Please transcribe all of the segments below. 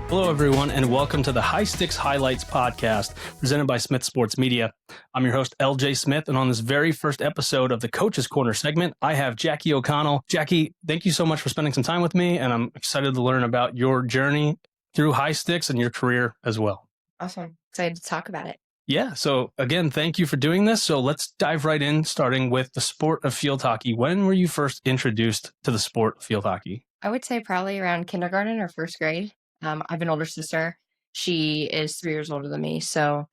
Hello, everyone, and welcome to the High Styx Highlights podcast presented by Smith Sports Media. I'm your host, LJ Smith, and on this very first episode of the Coach's Corner segment, I have Jackie O'Connell. Jackie, thank you so much for spending some time with me, and I'm excited to learn about your journey through High Styx and your career as well. Awesome. Excited to talk about it. Yeah, so again, thank you for doing this. So let's dive right in, starting with the sport of field hockey. When were you first introduced to the sport of field hockey? I would say probably around kindergarten or first grade. I have an older sister. She is 3 years older than me. So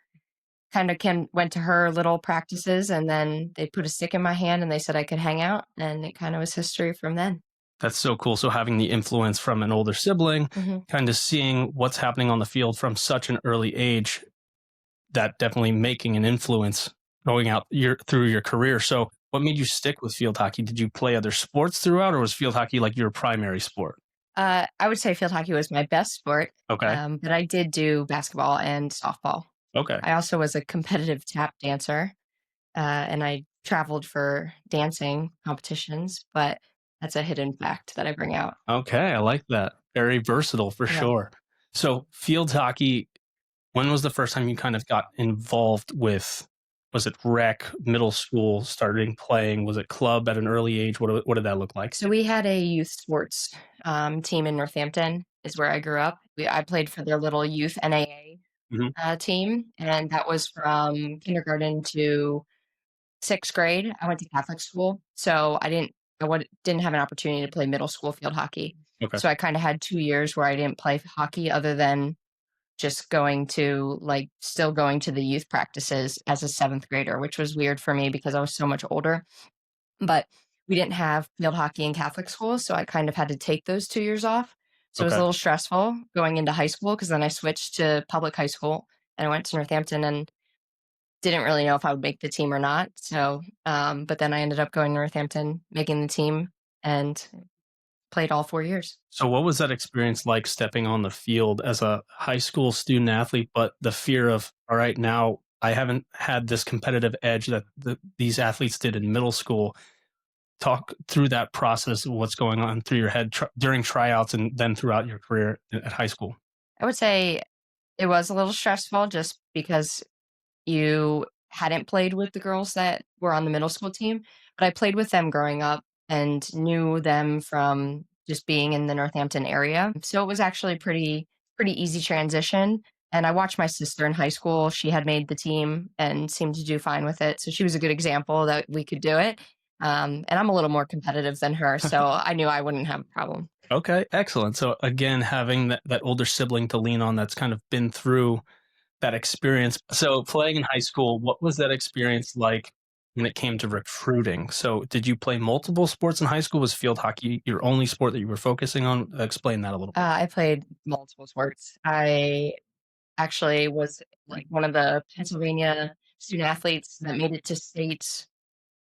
kind of went to her little practices, and then they put a stick in my hand and they said I could hang out. And it kind of was history from then. That's so cool. So having the influence from an older sibling, kind of seeing what's happening on the field from such an early age, that definitely making an influence going out through your career. So what made you stick with field hockey? Did you play other sports throughout, or was field hockey like your primary sport? I would say field hockey was my best sport. Okay. But I did do basketball and softball. Okay. I also was a competitive tap dancer, and I traveled for dancing competitions, but that's a hidden fact that I bring out. Okay. I like that. Very versatile for sure. So field hockey, when was the first time you kind of got involved with, was it rec, middle school, starting playing? Was it club at an early age? What did that look like? So we had a youth sports team in Northampton, is where I grew up. I played for their little youth NAA team, and that was from kindergarten to 6th grade. I went to Catholic school, so I didn't have an opportunity to play middle school field hockey. Okay. So I kind of had 2 years where I didn't play hockey other than just still going to the youth practices as a 7th grader, which was weird for me because I was so much older. But we didn't have field hockey in Catholic school, so I kind of had to take those 2 years off. So it was a little stressful going into high school, because then I switched to public high school and I went to Northampton and didn't really know if I would make the team or not. So, but then I ended up going to Northampton, making the team, and played all 4 years. So what was that experience like, stepping on the field as a high school student athlete, but the fear of, all right, now I haven't had this competitive edge that these athletes did in middle school. Talk through that process of what's going on through your head during tryouts and then throughout your career at high school. I would say it was a little stressful just because you hadn't played with the girls that were on the middle school team, but I played with them growing up and knew them from just being in the Northampton area. So it was actually pretty easy transition. And I watched my sister in high school. She had made the team and seemed to do fine with it. So she was a good example that we could do it. And I'm a little more competitive than her, so I knew I wouldn't have a problem. Okay, excellent. So again, having that older sibling to lean on that's kind of been through that experience. So playing in high school, what was that experience like when it came to recruiting? So did you play multiple sports in high school? Was field hockey your only sport that you were focusing on? Explain that a little bit. I played multiple sports. I actually was like one of the Pennsylvania student athletes that made it to states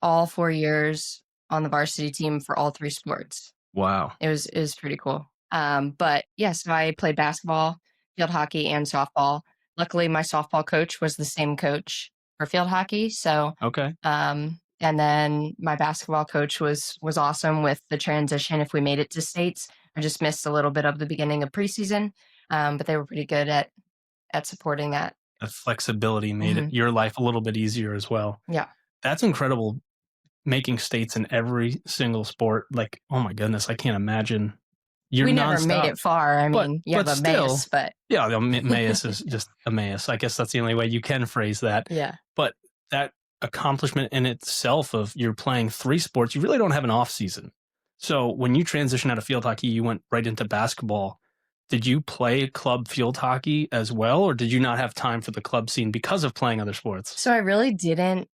all 4 years on the varsity team for all 3 sports. Wow. It was pretty cool. But yes, I played basketball, field hockey, and softball. Luckily, my softball coach was the same coach for field hockey. So, okay. And then my basketball coach was awesome with the transition. If we made it to states, I just missed a little bit of the beginning of preseason, but they were pretty good at supporting that. The flexibility made it your life a little bit easier as well. Yeah. That's incredible. Making states in every single sport. Like, oh my goodness, I can't imagine. We never made it far. I mean, you have Emmaus, but yeah, Emmaus is just Emmaus. I guess that's the only way you can phrase that. Yeah. But that accomplishment in itself of you're playing 3 sports, you really don't have an off season. So when you transition out of field hockey, you went right into basketball. Did you play club field hockey as well, or did you not have time for the club scene because of playing other sports? So I really didn't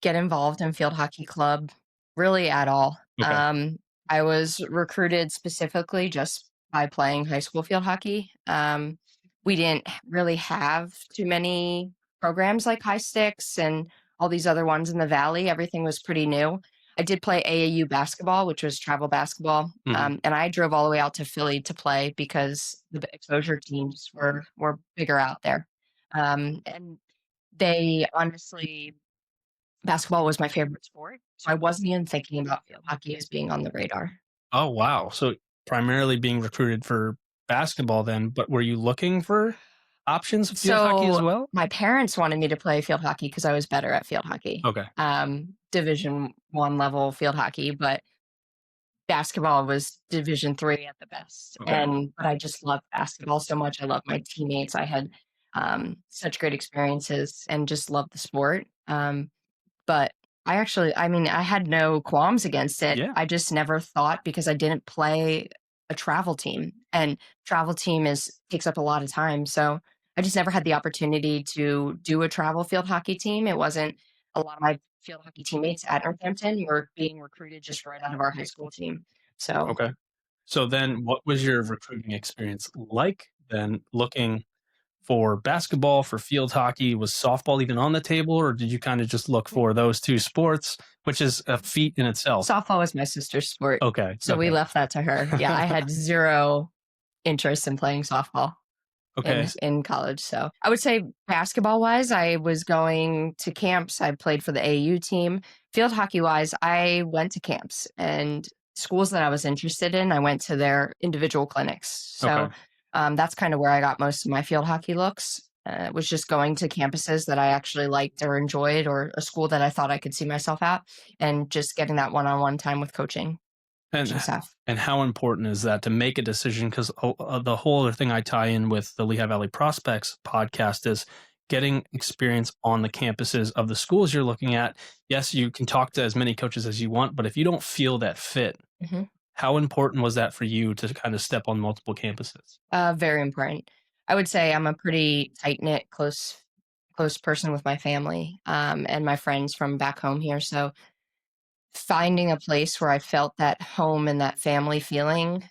get involved in field hockey club really at all. Okay. I was recruited specifically just by playing high school field hockey. We didn't really have too many programs like High Styx and all these other ones in the Valley. Everything was pretty new. I did play AAU basketball, which was travel basketball. And I drove all the way out to Philly to play because the exposure teams were bigger out there. And they honestly, basketball was my favorite sport. So I wasn't even thinking about field hockey as being on the radar. Oh, wow. So primarily being recruited for basketball then, but were you looking for options of field hockey as So well? my parents wanted me to play field hockey because I was better at field hockey, Okay. Division 1 level field hockey, but basketball was Division 3 at the best. Okay. And but I just loved basketball so much. I loved my teammates. I had such great experiences and just loved the sport. But I mean, I had no qualms against it. Yeah. I just never thought because I didn't play a travel team, and travel team is takes up a lot of time. So I just never had the opportunity to do a travel field hockey team. It wasn't a lot of my field hockey teammates at Northampton were being recruited just right out of our high school team. So Okay. So then what was your recruiting experience like then looking for basketball, for field hockey? Was softball even on the table, or did you kind of just look for those two sports, which is a feat in itself? softball was my sister's sport. Okay. So we Okay. left that to her. Yeah, I had zero interest in playing softball Okay. in college. So I would say basketball wise, I was going to camps. I played for the AU team. Field hockey wise, I went to camps and schools that I was interested in. I went to their individual clinics. Okay. So that's kind of where I got most of my field hockey looks. Was just going to campuses that I actually liked or enjoyed, or a school that I thought I could see myself at, and just getting that one-on-one time with coaching And staff. and how important is that to make a decision? Because the whole other thing I tie in with the Lehigh Valley Prospects podcast is getting experience on the campuses of the schools you're looking at. Yes, you can talk to as many coaches as you want, but if you don't feel that fit, Mhm. how important was that for you to kind of step on multiple campuses? Very important. I would say I'm a pretty tight knit, close person with my family and my friends from back home here. So finding a place where I felt that home and that family feeling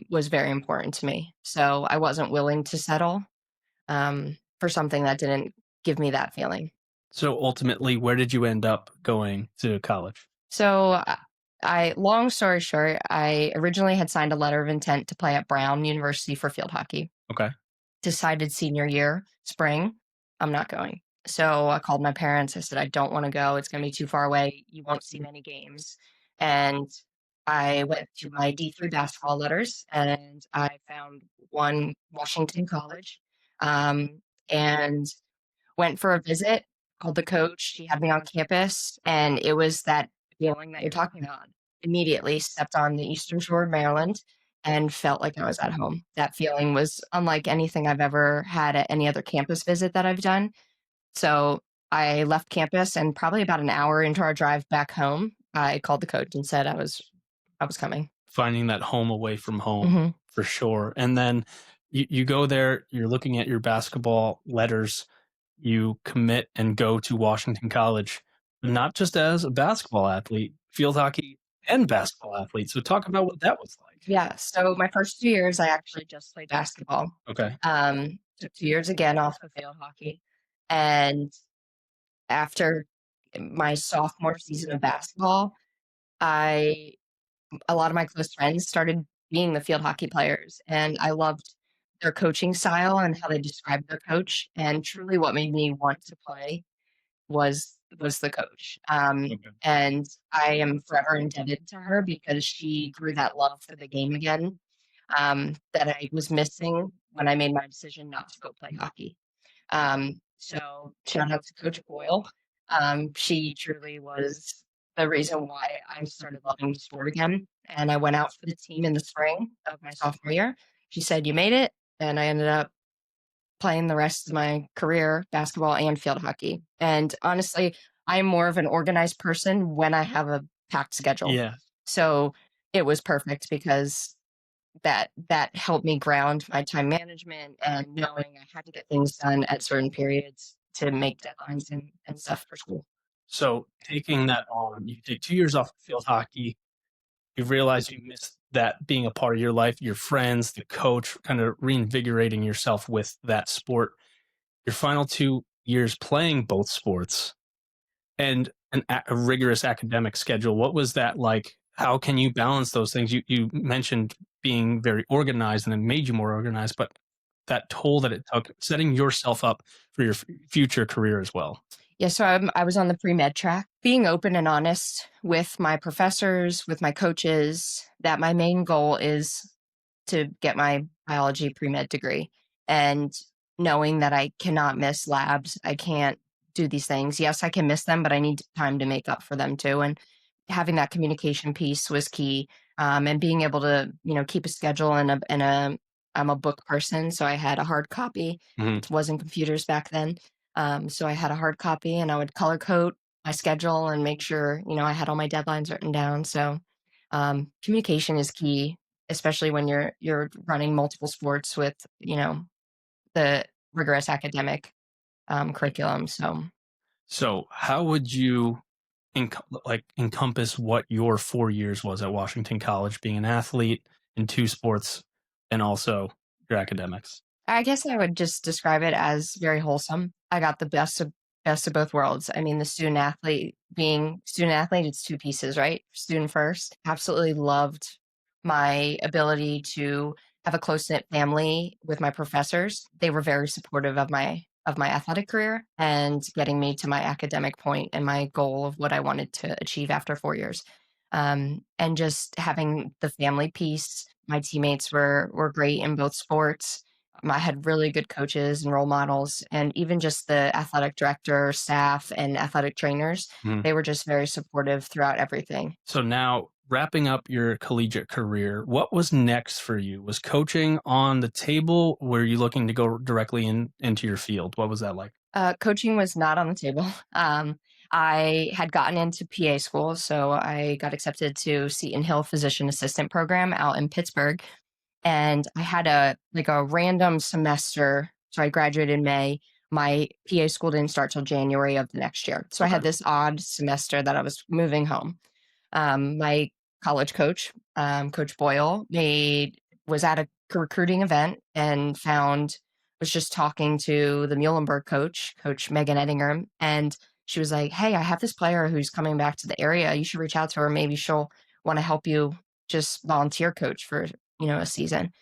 was very important to me. So I wasn't willing to settle for something that didn't give me that feeling. So ultimately, where did you end up going to college? So long story short, I originally had signed a letter of intent to play at Brown University for field hockey. Okay. Decided senior year, spring, I'm not going. So I called my parents. I said, I don't want to go. It's going to be too far away. You won't see many games. And I went to my D3 basketball letters and I found one Washington College and went for a visit, called the coach. He had me on campus. And it was that feeling that you're talking about. Immediately stepped on the Eastern Shore of Maryland and felt like I was at home. That feeling was unlike anything I've ever had at any other campus visit that I've done. So I left campus and probably about an hour into our drive back home, I called the coach and said I was coming. Finding that home away from home Hmm. for sure. And then you go there, you're looking at your basketball letters, you commit and go to Washington College, not just as a basketball athlete, field hockey and basketball athlete. So talk about what that was like. Yeah. So my first 2 years, I actually just played basketball. Okay. Took 2 years again off of field hockey. And after my sophomore season of basketball, I a lot of my close friends started being the field hockey players, and I loved their coaching style and how they described their coach. And truly, what made me want to play was the coach. Okay. And I am forever indebted to her because she grew that love for the game again that I was missing when I made my decision not to go play hockey. So shout out to Coach Boyle. She truly was the reason why I started loving the sport again. And I went out for the team in the spring of my sophomore year. She said, "You made it." And I ended up playing the rest of my career, basketball and field hockey. And honestly, I'm more of an organized person when I have a packed schedule. Yeah. So it was perfect because that helped me ground my time management and knowing I had to get things done at certain periods to make deadlines and stuff for school. So taking that on, you take 2 years off of field hockey, you realize you missed that being a part of your life, your friends, the coach, kind of reinvigorating yourself with that sport. Your final 2 years playing both sports and a rigorous academic schedule. What was that like? How can you balance those things? You mentioned being very organized and it made you more organized, but that toll that it took setting yourself up for your future career as well. Yeah, so I was on the pre med track, being open and honest with my professors, with my coaches, that my main goal is to get my biology pre-med degree, and knowing that I cannot miss labs, I can't do these things. Yes, I can miss them, but I need time to make up for them too, and having that communication piece was key, and being able to, keep a schedule and a I'm a book person, so I had a hard copy. Mhm. It wasn't computers back then, so I had a hard copy, and I would color code my schedule and make sure, I had all my deadlines written down. So, communication is key, especially when you're running multiple sports with, the rigorous academic curriculum. So, So, how would you encompass what your 4 years was at Washington College, being an athlete in 2 sports and also your academics? I guess I would just describe it as very wholesome. I got the best of both worlds. I mean, the student athlete, it's two pieces, right? Student first. Absolutely loved my ability to have a close knit family with my professors. They were very supportive of my athletic career and getting me to my academic point and my goal of what I wanted to achieve after 4 years. And just having the family piece. My teammates were great in both sports. I had really good coaches and role models, and even just the athletic director, staff, and athletic trainers, Mhm. they were just very supportive throughout everything. So now wrapping up your collegiate career, what was next for you? Was coaching on the table? Were you looking to go directly into your field? What was that like? Coaching was not on the table. I had gotten into PA school, so I got accepted to Seton Hill Physician Assistant Program out in Pittsburgh, and I had a random semester. So I graduated in May. My PA school didn't start till January of the next year. So I Okay. had this odd semester that I was moving home. My college coach, Coach Boyle, made was at a recruiting event and found was just talking to the Muhlenberg coach, Coach Megan Ettinger, and she was like, "Hey, I have this player who's coming back to the area. You should reach out to her. Maybe she'll want to help you just volunteer coach for a season."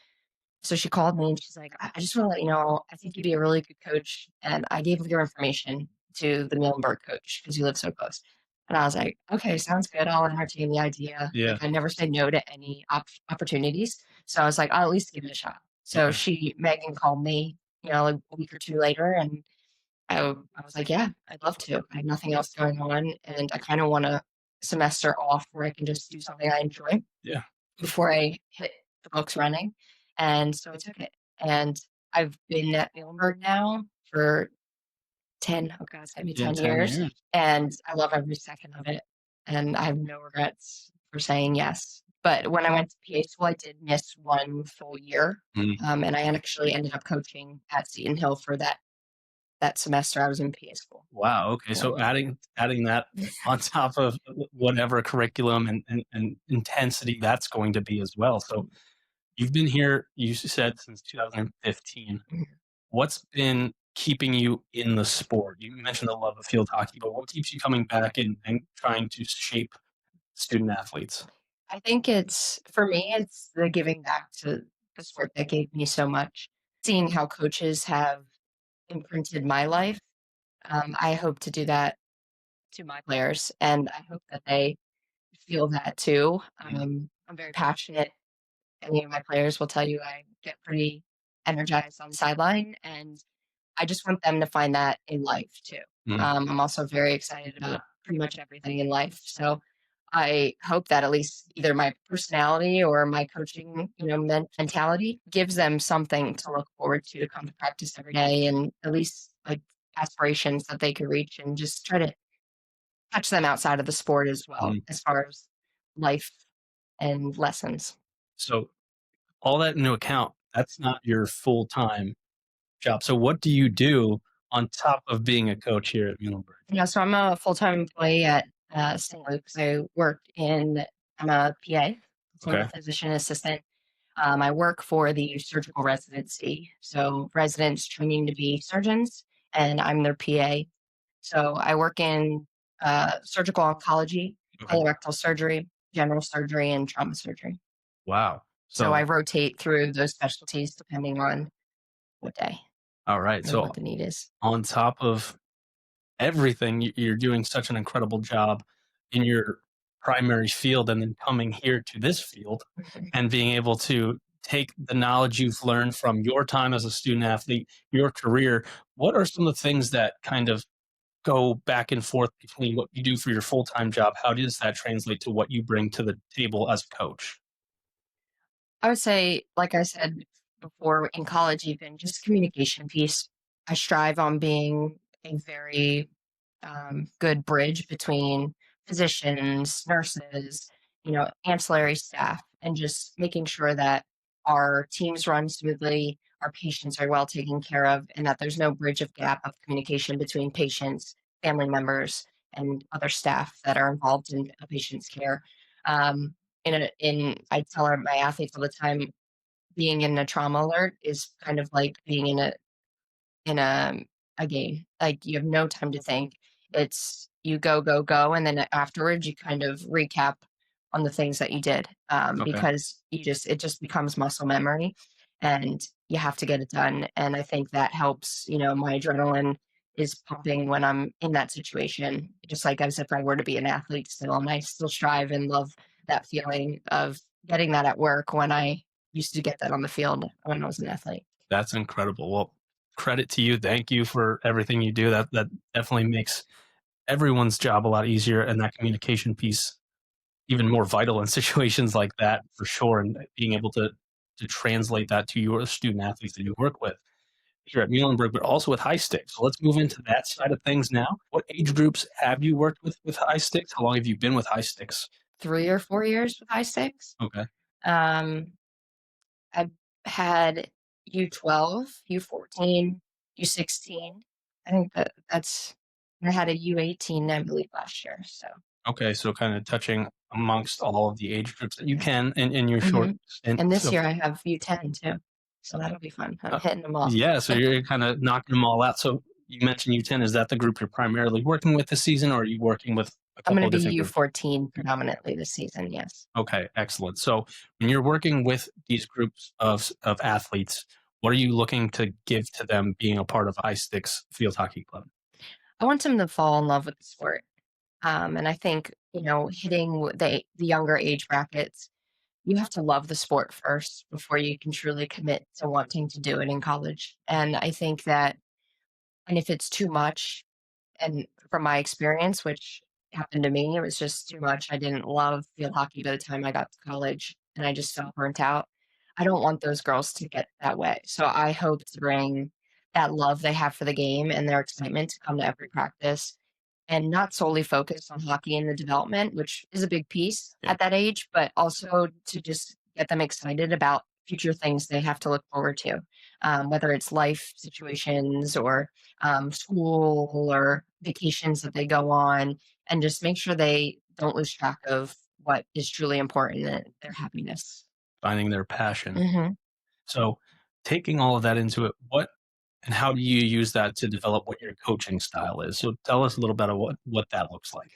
So she called me and she's like, I just want to let you know, I think you'd be a really good coach. And I gave your information to the Muhlenberg coach because you live so close. And I was like, okay, sounds good. I'll entertain the idea. Like, Yeah. I never said no to any opportunities. So I was like, I'll at least give it a shot. So Okay. Megan called me, like a week or two later. And I was like, yeah, I'd love to. I have nothing else going on. And I kind of want a semester off where I can just do something I enjoy Yeah. before I hit the books running, and so I took it, and I've been at Muhlenberg now for 10, oh god, it's gonna be Yeah. 10 10 years, years. and I love every second of it, and I have no regrets for saying yes. But when I went to PA school, I did miss 1 full year, Mhm. and I actually ended up coaching at Seton Hill for that semester I was in PA school. Wow. Okay. So So adding that on top of whatever curriculum and intensity that's going to be as well. So you've been here, you said, since 2015. What's been keeping you in the sport? You mentioned the love of field hockey, but what keeps you coming back and trying to shape student athletes? I think it's for me, it's the giving back to the sport that gave me so much. Seeing how coaches have imprinted my life, I hope to do that to my players, and I hope that they feel that too. Mhm. I'm very passionate. Any of my players will tell you I get pretty energized on the sideline, and I just want them to find that in life too. Mhm. I'm also very excited about pretty much everything in life. So I hope that at least either my personality or my coaching, mentality gives them something to look forward to come to practice every day, and at least like aspirations that they could reach, and just try to touch them outside of the sport as well, Mhm. as far as life and lessons. So all that into account, that's not your full time job. So what do you do on top of being a coach here at Muhlenberg? Yeah, so I'm a full-time employee at St. Luke's. I'm a PA, so I'm a Okay. physician assistant. I work for the surgical residency. So residents training to be surgeons, and I'm their PA. So I work in surgical oncology, Okay. colorectal surgery, general surgery, and trauma surgery. Wow. So I So rotate through those specialties depending on what day all right. or So what the need is. on top of everything, you're doing such an incredible job in your primary field, and then coming here to this field and being able to take the knowledge you've learned from your time as a student athlete, your career, what are some of the things that kind of go back and forth between what you do for your full-time job? How does that translate to what you bring to the table as a coach? I would say, like I said before, in college, even just communication piece. I strive on being a very good bridge between physicians, nurses, ancillary staff, and just making sure that our teams run smoothly, our patients are well taken care of, and that there's no bridge of gap of communication between patients, family members, and other staff that are involved in a patient's care. Um, I tell my athletes all the time, being in a trauma alert is kind of like being in a game. Like, you have no time to think. It's you go, go, go, and then afterwards, you kind of recap on the things that you did, Okay. because it just becomes muscle memory, and you have to get it done, and I think that helps, my adrenaline is pumping when I'm in that situation, just like as if I were to be an athlete still, and I still strive and love that feeling of getting that at work when I used to get that on the field when I was an athlete. That's incredible. Well, credit to you. Thank you for everything you do. That definitely makes everyone's job a lot easier, and that communication piece even more vital in situations like that for sure. And being able to translate that to your student athletes that you work with here at Muhlenberg, but also with High Styx. So let's move into that side of things now. What age groups have you worked with High Styx? How long have you been with High Styx? 3 or 4 years with High Styx. Okay. Um, I've had U12, U14, U16. I think I had a U18, I believe, last year. So, Okay. So kind of touching amongst all of the age groups that you yeah. can in your short hmm stint. And this So year I have U10 too. So that'll be fun. I'm Uh, hitting them all. yeah, so you're kind of knocking them all out. So you mentioned U10. Is that the group you're primarily working with this season, or are you working with a I'm couple going of to be different groups? U14 predominantly this season. Yes. Okay, excellent. So when you're working with these groups of athletes, what are you looking to give to them being a part of High Sticks Field Hockey Club? I want them to fall in love with the sport. And I think, hitting the younger age brackets, you have to love the sport first before you can truly commit to wanting to do it in college. And I think that, and if it's too much, and from my experience, which happened to me, it was just too much. I didn't love field hockey by the time I got to college, and I just felt burnt out. I don't want those girls to get that way. So I hope to bring that love they have for the game and their excitement to come to every practice, and not solely focus on hockey and the development, which is a big piece Yeah, at that age, but also to just get them excited about future things they have to look forward to, whether it's life situations or school or vacations that they go on, and just make sure they don't lose track of what is truly important and their happiness. finding their passion. hmm So taking all of that into it, what and how do you use that to develop what your coaching style is? So tell us a little bit of what that looks like.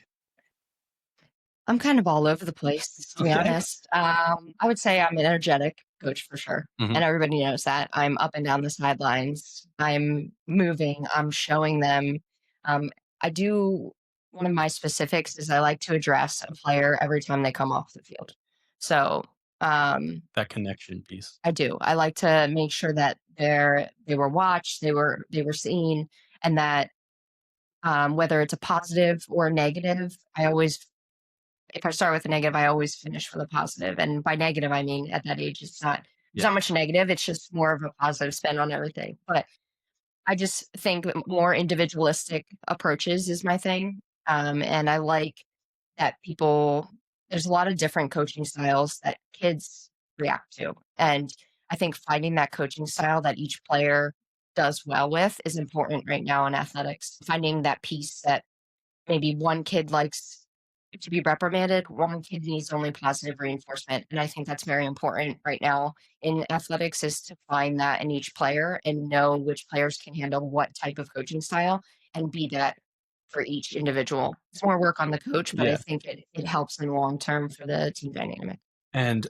I'm kind of all over the place, to be Okay. honest. I would say I'm an energetic coach for sure. Hmm. And everybody knows that. I'm up and down the sidelines. I'm moving. I'm showing them. Um, I do, one of my specifics is I like to address a player every time they come off the field. So That connection piece. I do. I like to make sure that they were watched, they were seen, and that whether it's a positive or a negative, I always if I start with a negative, I always finish with a positive. And by negative, I mean at that age, there's Yeah, not much negative. It's just more of a positive spin on everything. But I just think that more individualistic approaches is my thing. And I like that there's a lot of different coaching styles that kids react to. And I think finding that coaching style that each player does well with is important right now in athletics. Finding that piece that maybe one kid likes to be reprimanded, one kid needs only positive reinforcement. And I think that's very important right now in athletics, is to find that in each player and know which players can handle what type of coaching style and be that for each individual. It's more work on the coach, but I yeah. think it helps in the long term for the team dynamic. And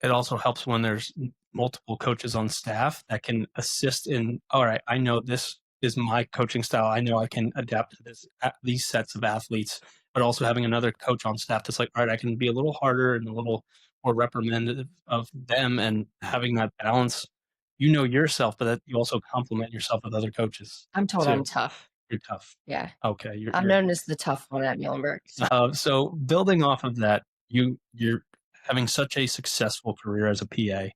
it also helps when there's multiple coaches on staff that can assist in, all right, I know this is my coaching style. I know I can adapt to these sets of athletes but also having another coach on staff that's like, all right, I can be a little harder and a little more reprimandative of them, and having that balance. You know yourself, but that you also complement yourself with other coaches I'm told I'm too. tough. You're tough. Yeah. Okay, I'm you're known as the tough one at Muhlenberg. So so building off of that, you're having such a successful career as a PA.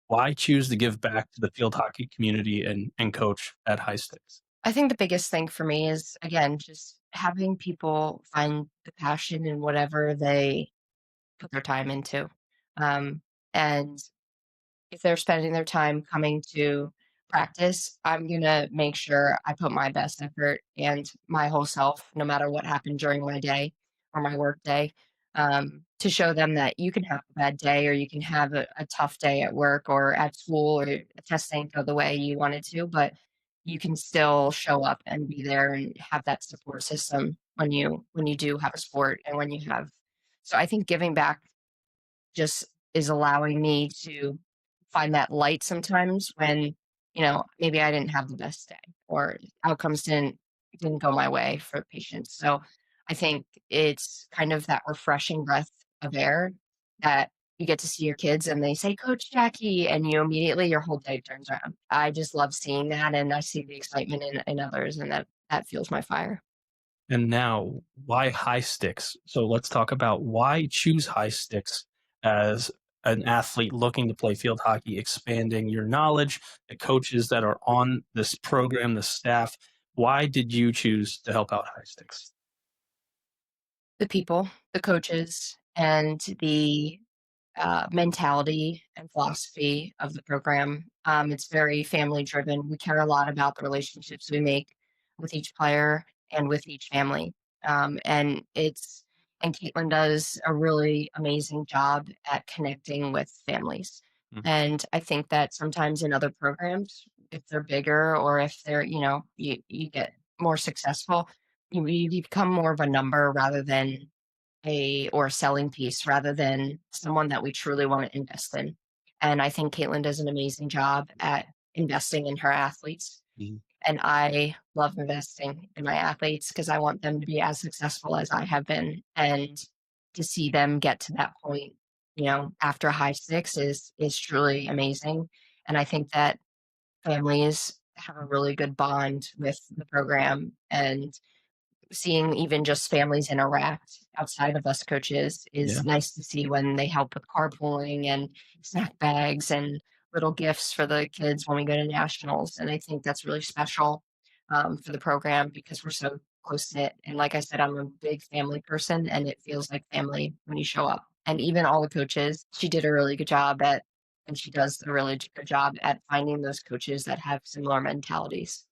Why choose to give back to the field hockey community and coach at High Sticks? I think the biggest thing for me is, again, just having people find the passion in whatever they put their time into. And if they're spending their time coming to practice, I'm gonna make sure I put my best effort and my whole self, no matter what happened during my day or my work day, to show them that you can have a bad day or you can have a tough day at work or at school or a test didn't go the way you wanted to, but you can still show up and be there and have that support system when you do have a sport and when you have. So I think giving back just is allowing me to find that light sometimes when, maybe I didn't have the best day or outcomes didn't go my way for patients. So I think it's kind of that refreshing breath of air that you get to see your kids and they say, Coach Jackie, and you immediately your whole day turns around. I just love seeing that and I see the excitement in others and that fuels my fire. And now, why High Sticks? So let's talk about why choose High Sticks as an athlete looking to play field hockey, expanding your knowledge, the coaches that are on this program, the staff. Why did you choose to help out High Sticks? The people, the coaches, and the mentality and philosophy of the program. It's very family driven. We care a lot about the relationships we make with each player and with each family. And Caitlin does a really amazing job at connecting with families. Mm. And I think that sometimes in other programs, if they're bigger or if they're, you get more successful, you become more of a number rather than a selling piece rather than someone that we truly want to invest in. And I think Caitlin does an amazing job at investing in her athletes. Mhm. And I love investing in my athletes because I want them to be as successful as I have been. And to see them get to that point, after High Six is truly amazing. And I think that families have a really good bond with the program and seeing even just families interact outside of us coaches Yeah, is nice to see when they help with carpooling and snack bags and little gifts for the kids when we go to nationals. And I think that's really special for the program because we're so close knit. And like I said, I'm a big family person and it feels like family when you show up. And even all the coaches, she did a really good job at, and she does a really good job at finding those coaches that have similar mentalities.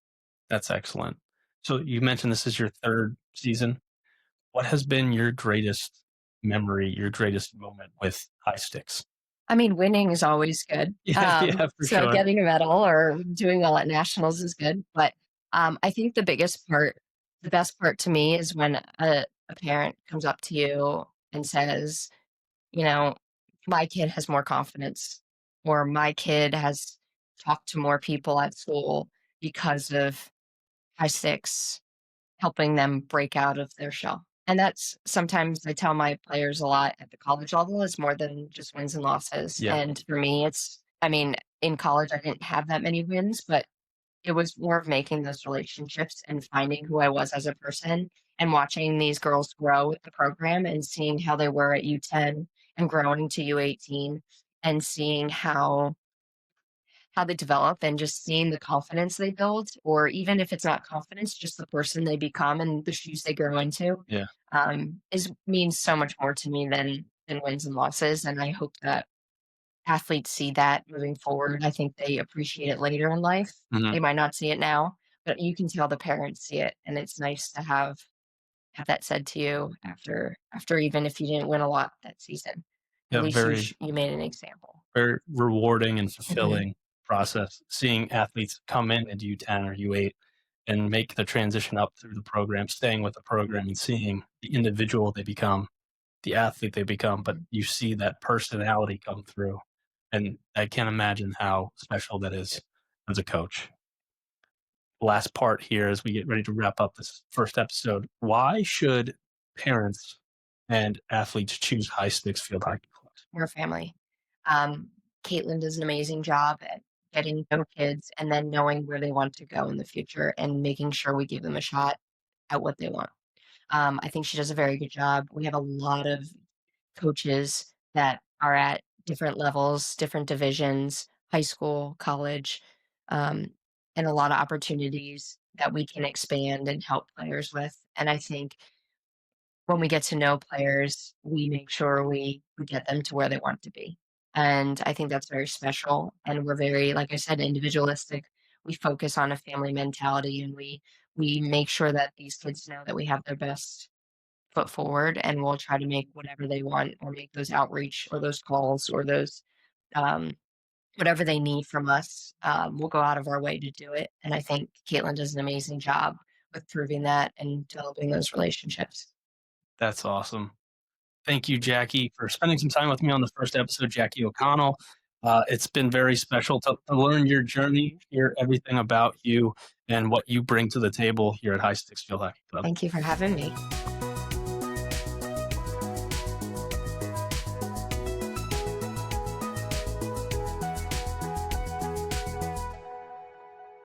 that's excellent. So you mentioned this is your third season. What has been your greatest memory, your greatest moment with High Sticks? I mean, winning is always good. Yeah, yeah, for So sure. getting a medal or doing well at nationals is good. But I think the best part to me is when a parent comes up to you and says, you know, my kid has more confidence, or my kid has talked to more people at school because of High Six helping them break out of their shell. And that's sometimes I tell my players a lot at the college level is more than just wins and losses. Yeah, And for me, I mean, in college, I didn't have that many wins, but it was more of making those relationships and finding who I was as a person and watching these girls grow with the program and seeing how they were at U10 and growing to U18 and seeing how they develop and just seeing the confidence they build, or even if it's not confidence, just the person they become and the shoes they grow into, yeah. is means so much more to me than wins and losses. And I hope that athletes see that moving forward. I think they appreciate it later in life. Mhm. They might not see it now, but you can tell the parents see it, and it's nice to have that said to you after even if you didn't win a lot that season. At Yeah, least very, you made an example. very rewarding and Mhm. fulfilling process seeing athletes come in into U10 or U8 and make the transition up through the program, staying with the program and seeing the individual they become, the athlete they become, but you see that personality come through. And I can't imagine how special that is as a coach. Last part here as we get ready to wrap up this first episode. Why should parents and athletes choose High Sticks Field Hockey Clubs? We're a family. Um, Caitlin does an amazing job at getting to know kids and then knowing where they want to go in the future and making sure we give them a shot at what they want. I think she does a very good job. We have a lot of coaches that are at different levels, different divisions, high school, college, um, and a lot of opportunities that we can expand and help players with. And I think when we get to know players, we make sure we get them to where they want to be. And I think that's very special. And we're very, like I said, individualistic. We focus on a family mentality and we make sure that these kids know that we have their best foot forward and we'll try to make whatever they want or make those outreach or those calls or those um, whatever they need from us. We'll go out of our way to do it. And I think Caitlin does an amazing job with proving that and developing those relationships. That's awesome. Thank you, Jackie, for spending some time with me on the first episode, Jackie O'Connell. It's been very special to learn your journey, hear everything about you and what you bring to the table here at High Sticks Field Hockey Club. Thank you for having me.